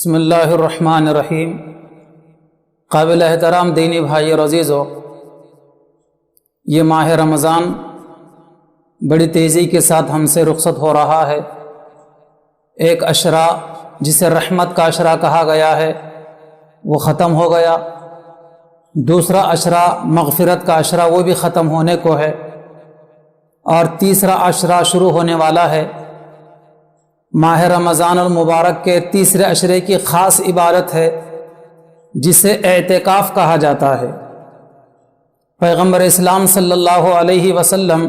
بسم اللہ الرحمن الرحیم۔ قابل احترام دینی بھائی اور عزیزو، یہ ماہ رمضان بڑی تیزی کے ساتھ ہم سے رخصت ہو رہا ہے۔ ایک عشرہ جسے رحمت کا عشرہ کہا گیا ہے وہ ختم ہو گیا، دوسرا عشرہ مغفرت کا عشرہ وہ بھی ختم ہونے کو ہے، اور تیسرا عشرہ شروع ہونے والا ہے۔ ماہ رمضان المبارک کے تیسرے عشرے کی خاص عبادت ہے جسے اعتکاف کہا جاتا ہے۔ پیغمبر اسلام صلی اللہ علیہ وسلم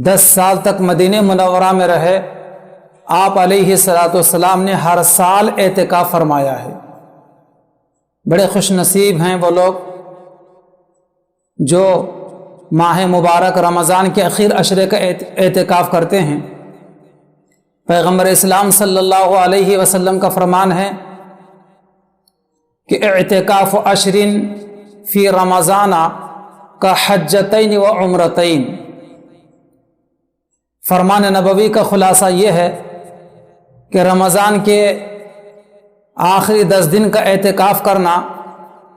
10 سال تک مدینہ منورہ میں رہے۔ آپ علیہ السلام نے ہر سال اعتکاف فرمایا ہے۔ بڑے خوش نصیب ہیں وہ لوگ جو ماہ مبارک رمضان کے اخیر عشرے کا اعتکاف کرتے ہیں۔ پیغمبر اسلام صلی اللہ علیہ وسلم کا فرمان ہے کہ اعتکاف عشرین فی رمضان کا حجتین و عمرتین۔ فرمان نبوی کا خلاصہ یہ ہے کہ رمضان کے آخری 10 دن کا اعتکاف کرنا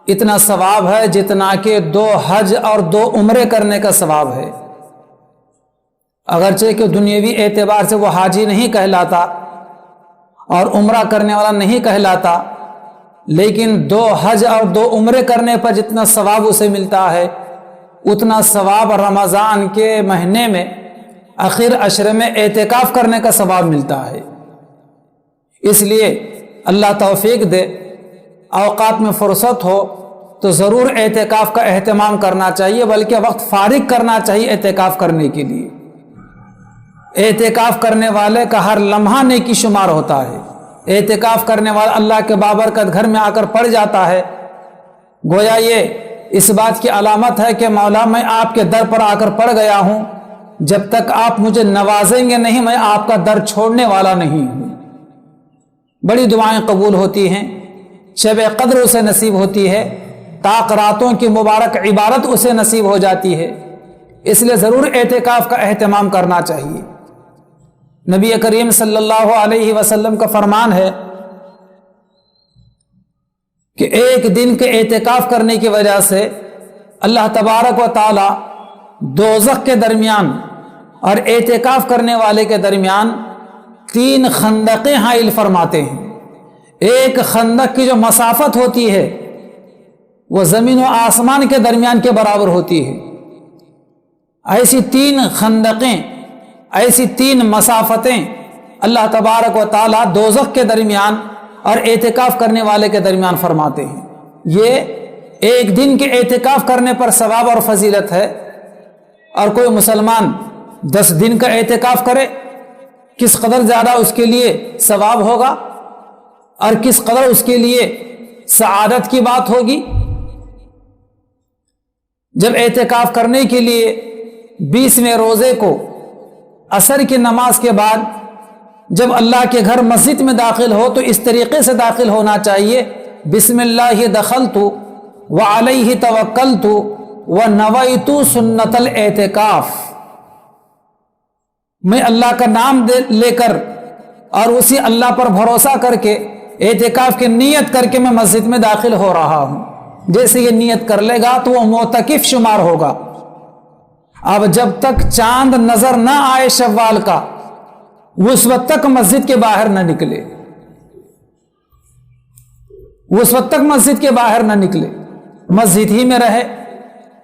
اتنا ثواب ہے جتنا کہ 2 حج اور 2 عمرے کرنے کا ثواب ہے۔ اگرچہ کہ دنیاوی اعتبار سے وہ حاجی نہیں کہلاتا اور عمرہ کرنے والا نہیں کہلاتا، لیکن 2 حج اور 2 عمرے کرنے پر جتنا ثواب اسے ملتا ہے اتنا ثواب رمضان کے مہینے میں آخر عشرے میں اعتکاف کرنے کا ثواب ملتا ہے۔ اس لیے اللہ توفیق دے، اوقات میں فرصت ہو تو ضرور اعتکاف کا اہتمام کرنا چاہیے، بلکہ وقت فارغ کرنا چاہیے اعتکاف کرنے کے لیے۔ اعتکاف کرنے والے کا ہر لمحہ نیکی شمار ہوتا ہے۔ اعتکاف کرنے والا اللہ کے بابرکت گھر میں آ کر پڑ جاتا ہے، گویا یہ اس بات کی علامت ہے کہ مولا میں آپ کے در پر آ کر پڑ گیا ہوں، جب تک آپ مجھے نوازیں گے نہیں میں آپ کا در چھوڑنے والا نہیں ہوں۔ بڑی دعائیں قبول ہوتی ہیں، شب قدر اسے نصیب ہوتی ہے، طاق راتوں کی مبارک عبادت اسے نصیب ہو جاتی ہے۔ اس لیے ضرور اعتکاف کا اہتمام کرنا چاہیے۔ نبی کریم صلی اللہ علیہ وسلم کا فرمان ہے کہ ایک دن کے اعتکاف کرنے کی وجہ سے اللہ تبارک و تعالی دوزخ کے درمیان اور اعتکاف کرنے والے کے درمیان 3 خندقیں حائل فرماتے ہیں۔ ایک خندق کی جو مسافت ہوتی ہے وہ زمین و آسمان کے درمیان کے برابر ہوتی ہے۔ ایسی 3 خندقیں، ایسی 3 مسافتیں اللہ تبارک و تعالی دوزخ کے درمیان اور اعتکاف کرنے والے کے درمیان فرماتے ہیں۔ یہ ایک دن کے اعتکاف کرنے پر ثواب اور فضیلت ہے، اور کوئی مسلمان 10 دن کا اعتکاف کرے کس قدر زیادہ اس کے لیے ثواب ہوگا اور کس قدر اس کے لیے سعادت کی بات ہوگی۔ جب اعتکاف کرنے کے لیے 20ویں روزے کو عصر کی نماز کے بعد جب اللہ کے گھر مسجد میں داخل ہو تو اس طریقے سے داخل ہونا چاہیے، بسم اللہ دخلت وعلیہ توکلت ونویت سنت الاعتکاف۔ میں اللہ کا نام لے کر اور اسی اللہ پر بھروسہ کر کے اعتکاف کی نیت کر کے میں مسجد میں داخل ہو رہا ہوں۔ جیسے یہ نیت کر لے گا تو وہ معتکف شمار ہوگا۔ اب جب تک چاند نظر نہ آئے شوال کا، اس وقت تک مسجد کے باہر نہ نکلے، اس وقت تک مسجد کے باہر نہ نکلے، مسجد ہی میں رہے،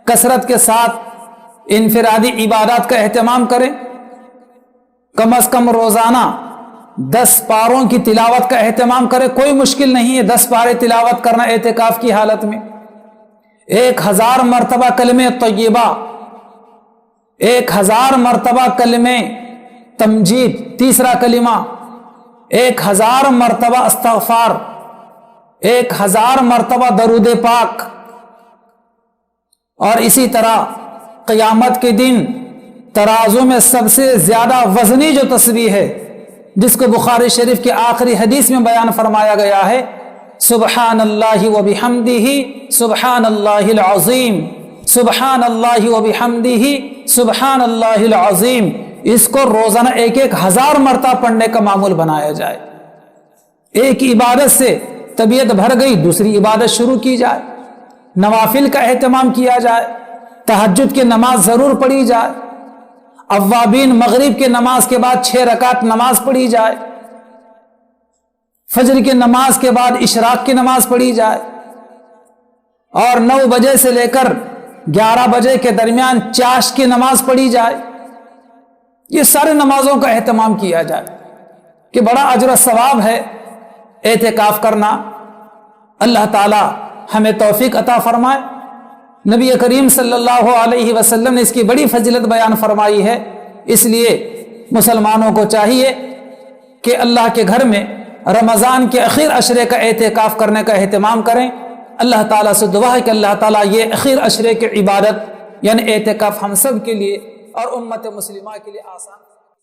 کثرت کے ساتھ انفرادی عبادات کا اہتمام کریں، کم از کم روزانہ 10 پاروں کی تلاوت کا اہتمام کرے۔ کوئی مشکل نہیں ہے 10 پارے تلاوت کرنا اعتکاف کی حالت میں۔ 1000 مرتبہ کلمہ طیبہ، 1000 مرتبہ کلمہ تمجید، تیسرا کلمہ، 1000 مرتبہ استغفار، 1000 مرتبہ درود پاک، اور اسی طرح قیامت کے دن ترازو میں سب سے زیادہ وزنی جو تسبیح ہے جس کو بخاری شریف کی آخری حدیث میں بیان فرمایا گیا ہے، سبحان اللہ وبحمدہ سبحان اللہ العظیم، سبحان اللہ وبحمدہ سبحان اللہ العظیم، اس کو روزانہ 1000 مرتبہ پڑھنے کا معمول بنایا جائے۔ ایک عبادت سے طبیعت بھر گئی، دوسری عبادت شروع کی جائے، نوافل کا اہتمام کیا جائے، تہجد کی نماز ضرور پڑھی جائے، اوابین مغرب کے نماز کے بعد 6 رکعت نماز پڑھی جائے، فجر کی نماز کے بعد اشراق کی نماز پڑھی جائے، اور 9 بجے سے لے کر 11 بجے کے درمیان چاشت کی نماز پڑھی جائے۔ یہ سارے نمازوں کا اہتمام کیا جائے کہ بڑا اجر و ثواب ہے اعتکاف کرنا۔ اللہ تعالی ہمیں توفیق عطا فرمائے۔ نبی کریم صلی اللہ علیہ وسلم نے اس کی بڑی فضیلت بیان فرمائی ہے، اس لیے مسلمانوں کو چاہیے کہ اللہ کے گھر میں رمضان کے اخیر عشرے کا اعتکاف کرنے کا اہتمام کریں۔ اللہ تعالیٰ سے دعا ہے کہ اللہ تعالیٰ یہ اخیر عشرے کی عبادت یعنی اعتکاف ہم سب کے لیے اور امت مسلمہ کے لیے آسان